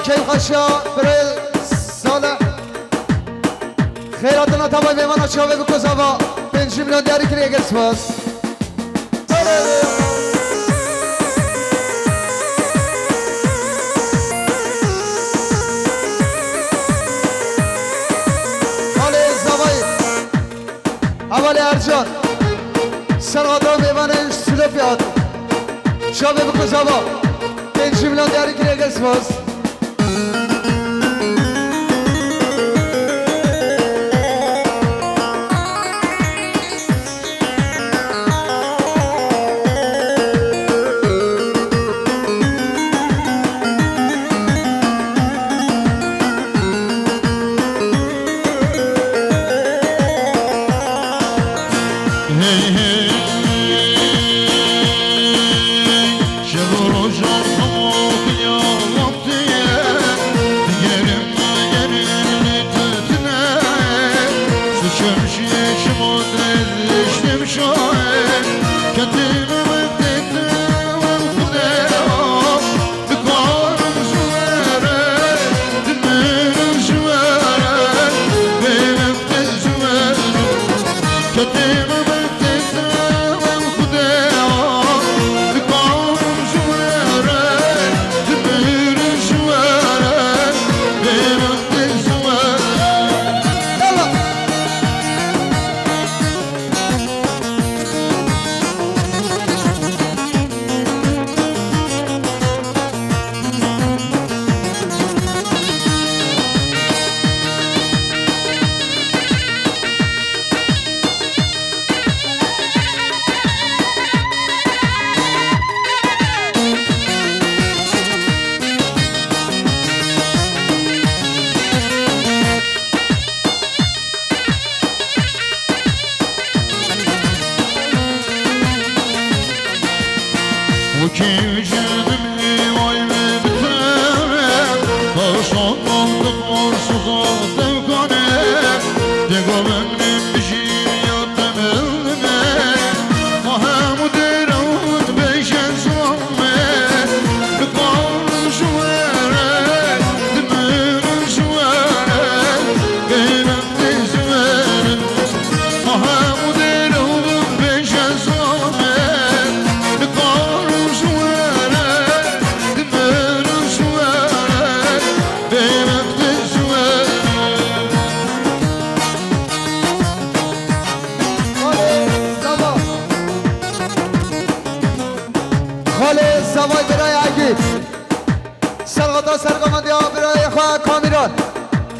کیخاشا برای ساله خیراتنا تمام میمانا چاوه بکوزاوا 5 میلیون دیاری کریه گرس باز حالی زوایی اولی ارجان سرغادا میمانش سلوفیات چاوه بکوزاوا 5 میلیون دیاری کریه گرس باز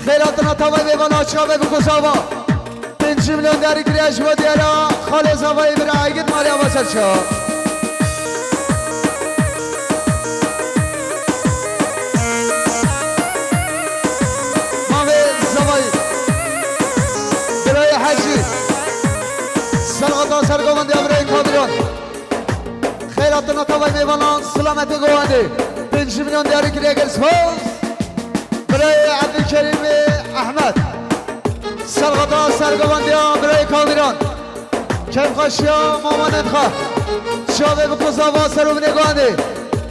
خیراتنا تمام میمانا چاوه بکوزاوا 5 میلیون دیاری کریش و دیارا خاله زوایی برای آگید مالی آواسد شا ماوی زوایی برای حجی سرغطان سرگومندی برای کامیران خیراتنا تمام میمانا سلامت گوانده 5 میلیون دیاری کریش برای عدی سرگوندیا برای کامیران کیف خاشیا مامانت خواه شابه بکوزا واسه رو بنگانده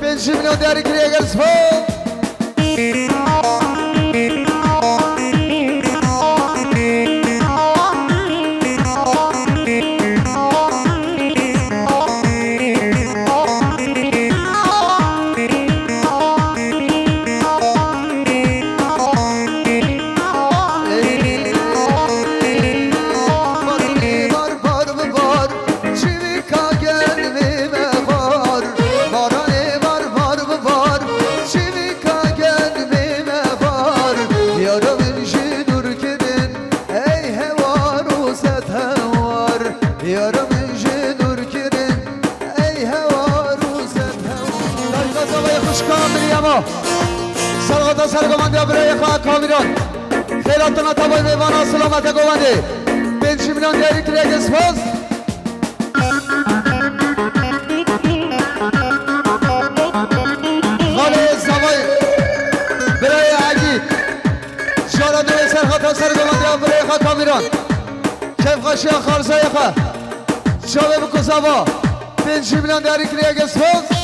5 میلیون دیاری کریه گرس فوق سلامت سرگوانده برای خواه کامیران خیراتنا تبای میوانا سلامت گوانده 5 میلیون دیاری کریگ سپاس خاله زوای برای عگی شارانده سرخاتا سرگوانده برای خواه کامیران کیف خاشی خارزای خواه شابه بکوزاوا 5 میلیون دیاری کریگ سپاس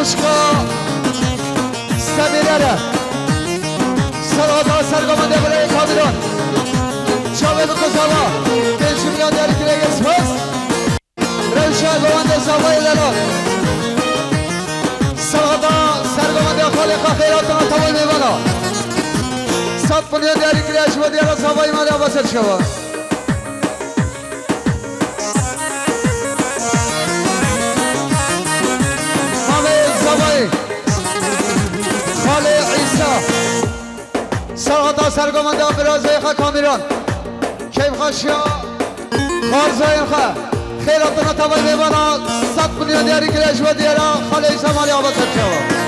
خوشکا سمیره سلامت سرگوانده برای کامیران شابه بکوزاوا 5 میلیون دیاری کریگ سپاس روشا گوانده زوای لران سلامت سرگوانده خالی خواه خیراتنا تمای میوانا 7 میلیون دیاری کریگ شما دیارا زوای مالی آباسر شوا خاله عیسی سلامت سرگوانده برازای خواه کامیران کیف خاشیا خارزای خواه خیراتنا تبای میوانا 100 میلیون دیاری کریش و دیارا خاله عیسی مالی آباد شوا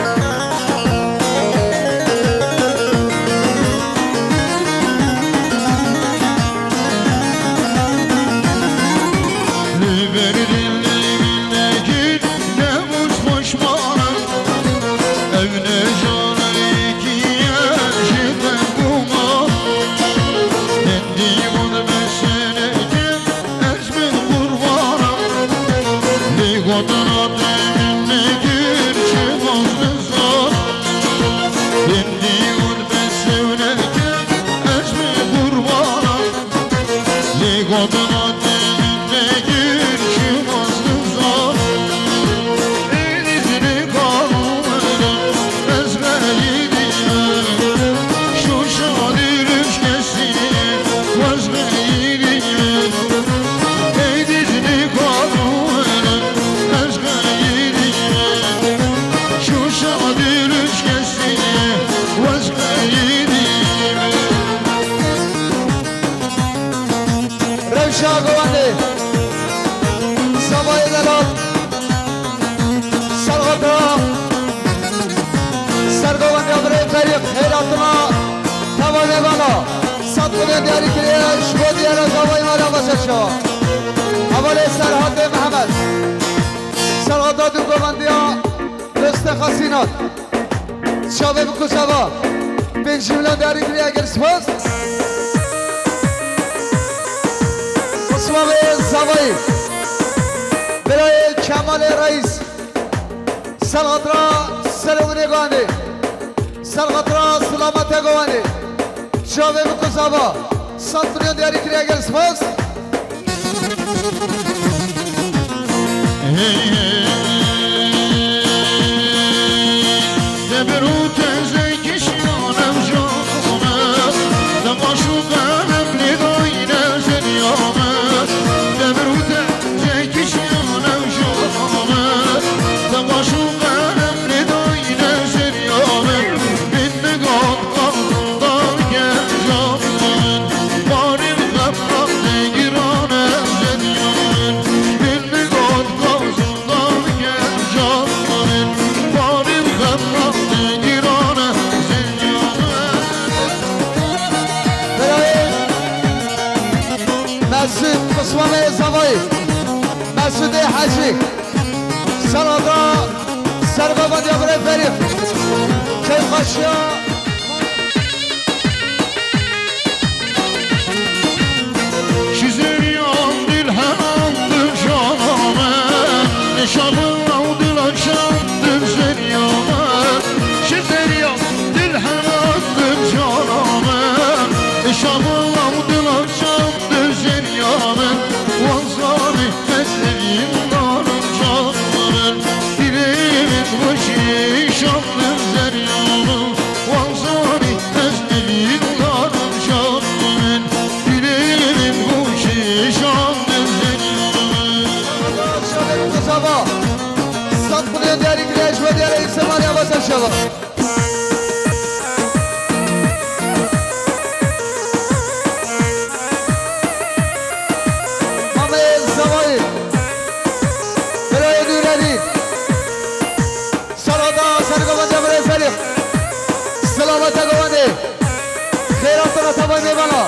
Godana demin ne gir ki شاه گوانده سوای دلال سرغطرا سرگوانده برای فریق خیراتنا تمام بالا صد بودن دیاری کریش و دیار زوای مالا بسر شوا اول سرحاد محمد سرغطرا دو گوانده رست خسینات شابه بکو شبا 5 میلیون دیاری کری اگر سپاس اسمام زوایی برای کمال رئیس سرغطرا سلومنی گوانده سرغطرا سلامت گوانده شابه بکو شبا 100 میلیون دیاری کری اگر سپاس اسمام زوایی مسعود حجی سرادا سرگوانده برای فریق کیف خاشیا شیزریان دل همانdır canımın Nişanlıdır akşamdır zeryanın Şizeriyan dil hamamdır canımın Nişanlıdır akşamdır zeryanın Vanzani ezlerim darım canımın Dileğimin başı şandır zeryanın Vanzani ezlerim darım canımın Dileğimin başı şandır zeryanın شابه بکو شبا 100 میلیون دیاری کریش و دیار ایسمانی بسر شوا زوایی برای نورانی سرادا سرگوانده برای فریق سلامت گوانده خیراتنا تمام میبالا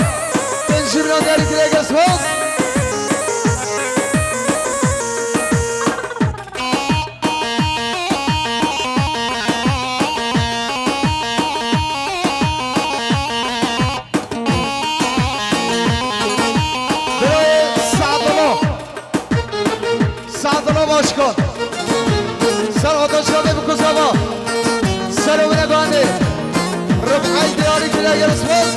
5 میلیون دیاری کریگ اسماس باش کن سرغطا شابه بکو زبا سلومنه گانده ربعی دیاری که دیگر اسماس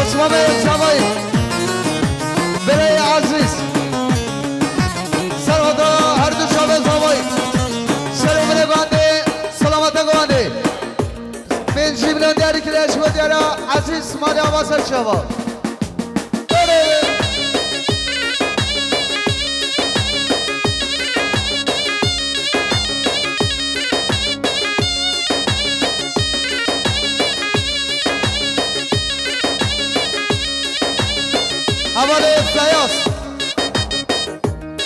اسمام زبایی برای عزیز سرغطا هر دو شابه زبایی سلومنه گانده سلامت گانده 5 میلیون دیاری که دیگر دیاره عزیز مالی آباسر شبا اول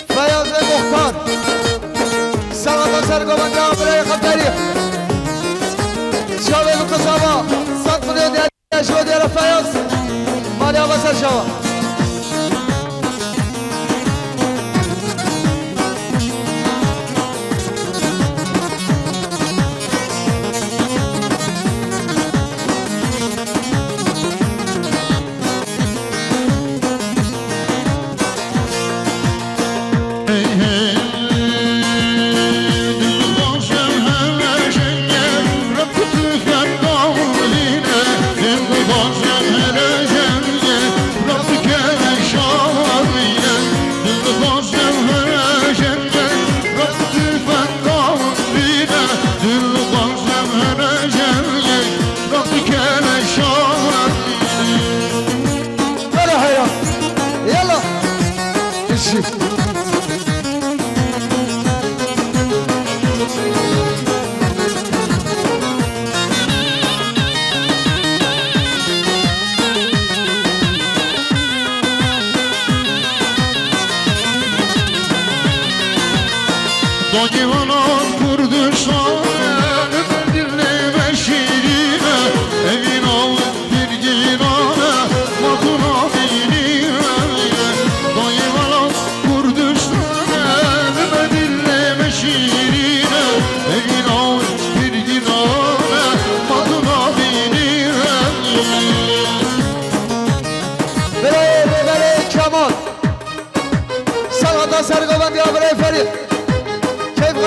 فیاض مختار سلامت سرگوانده برای خطری شابه بکو ساما 100 میلیون دیاری شو دیار فیاض مالی آبا سر شوا Rab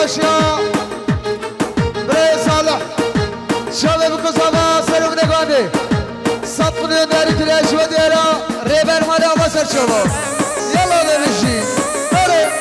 خاشیا برای صالح شب بکسابا سرم نگانده صدقنی داری کلیش و دیرا ریبر مالی آبا سر شما یلا نمیشی بره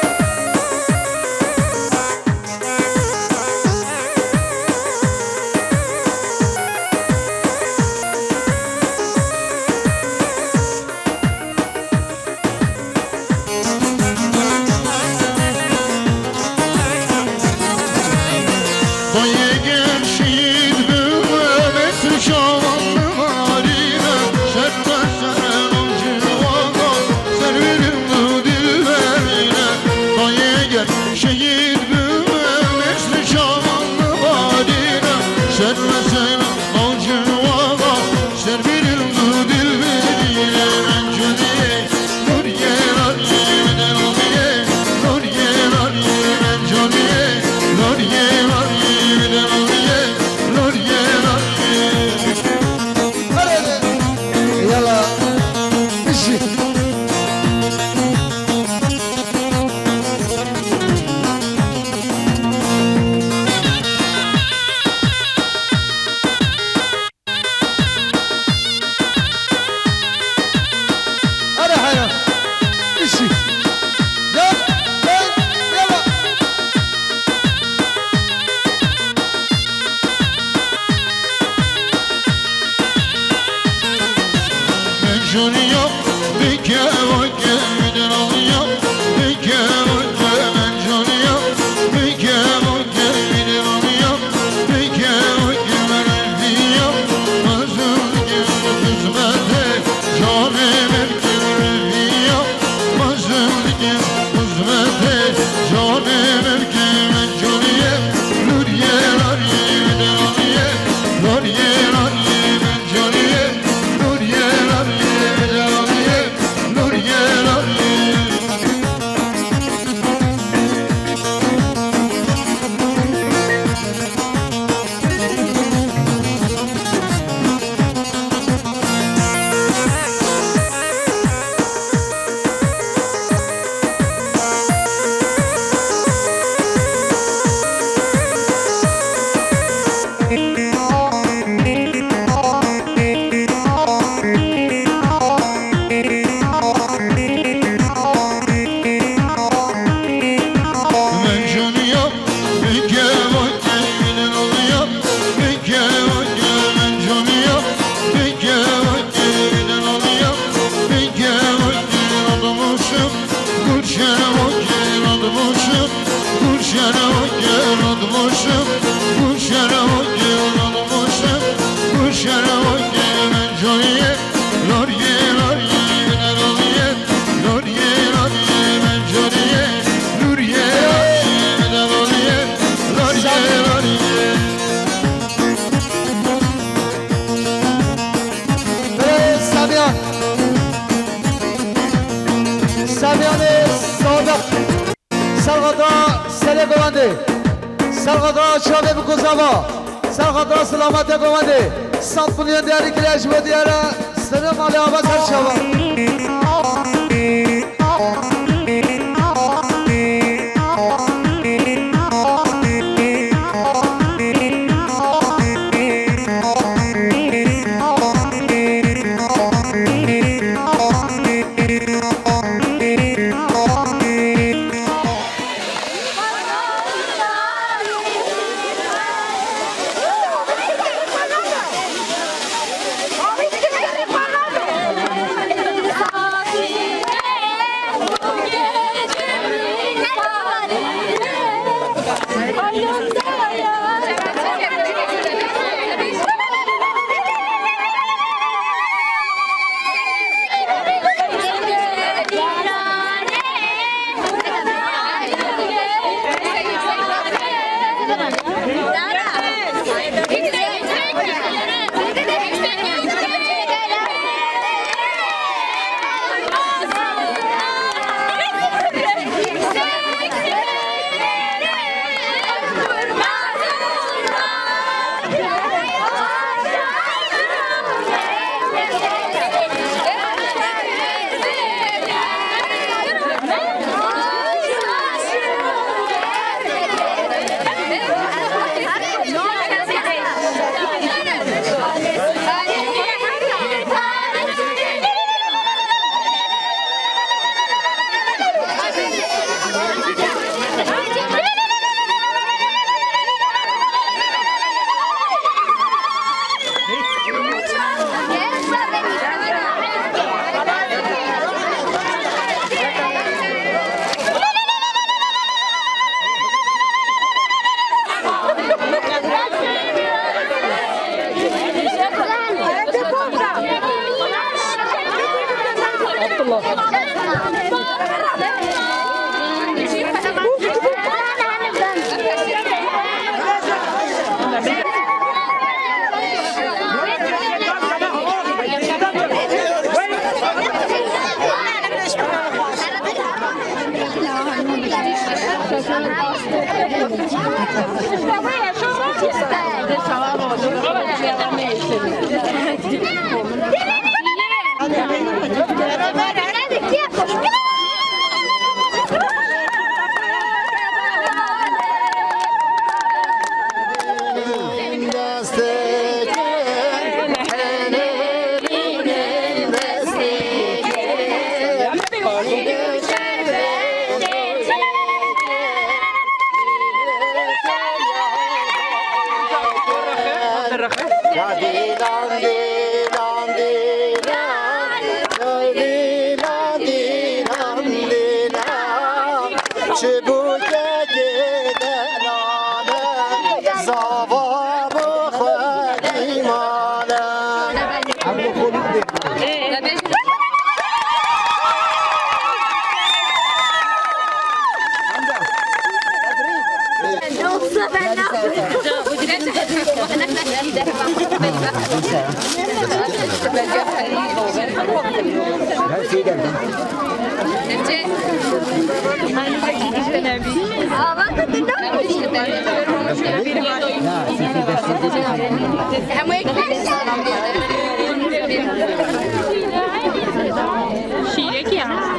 سرغدا شابه بکوزاوا سرغدا سلامت بمانده صد میلیون دیاری کلیش و دیاره سلام علی آبا سر شوا الله. شیرکی هم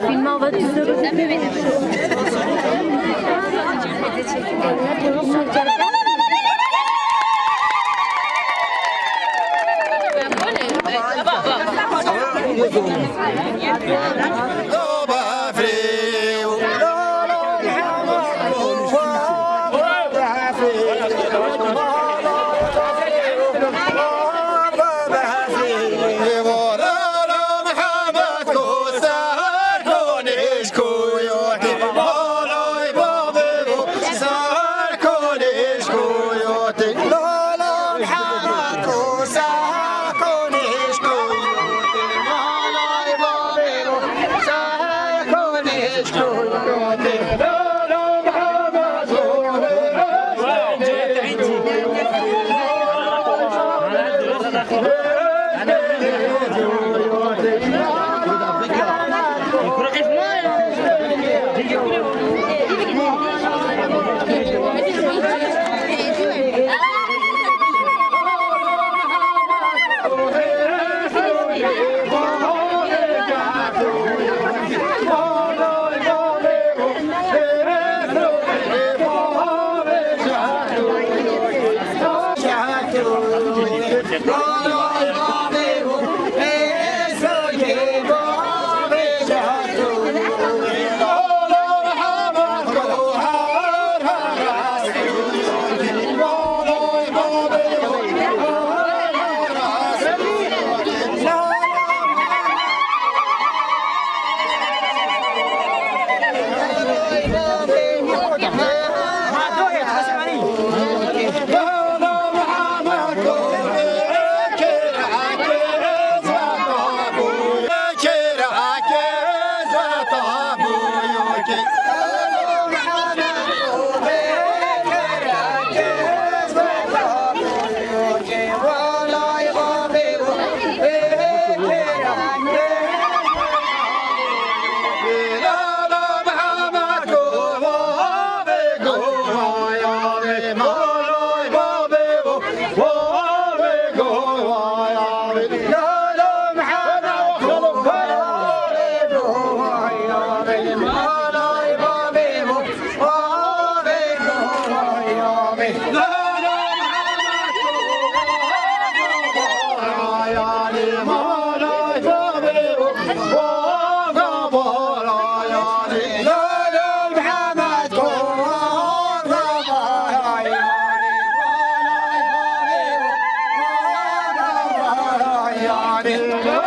فیلم ها باید دوست رو ببینیم Hey! Thank you.